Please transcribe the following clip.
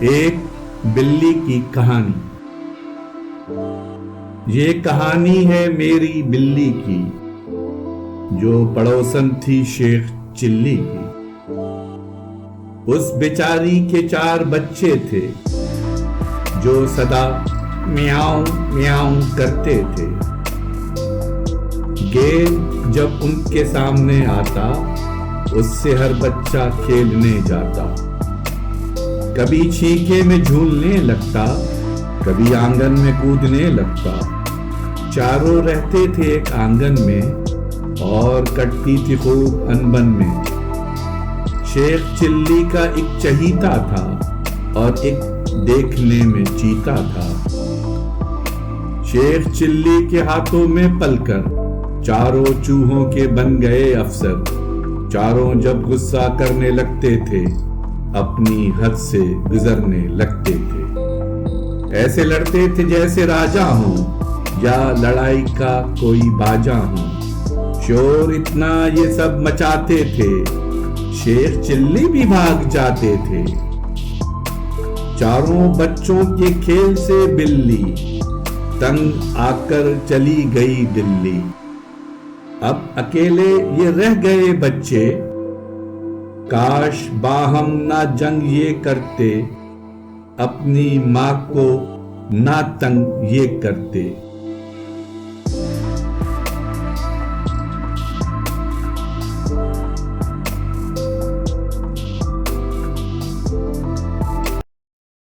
एक बिल्ली की कहानी। ये कहानी है मेरी बिल्ली की, जो पड़ोसन थी शेख चिल्ली की। उस बेचारी के 4 बच्चे थे, जो सदा म्याऊं म्याऊं करते थे। गेंद जब उनके सामने आता, उससे हर बच्चा खेलने जाता। कभी छींके में झूलने लगता, कभी आंगन में कूदने लगता। चारों रहते थे एक आंगन में, और कटती थी खूब अनबन में। शेख चिल्ली का एक चहीता था, और एक देखने में चीता था। शेख चिल्ली के हाथों में पलकर चारों चूहों के बन गए अफसर। चारों जब गुस्सा करने लगते थे, अपनी हद से गुजरने लगते थे। ऐसे लड़ते थे जैसे राजा हों, या लड़ाई का कोई बाजा हो। शोर इतना ये सब मचाते थे, शेख चिल्ली भी भाग जाते थे। चारों बच्चों के खेल से बिल्ली तंग आकर चली गई दिल्ली। अब अकेले ये रह गए बच्चे, काश बाहम ना जंग ये करते, अपनी माँ को ना तंग ये करते।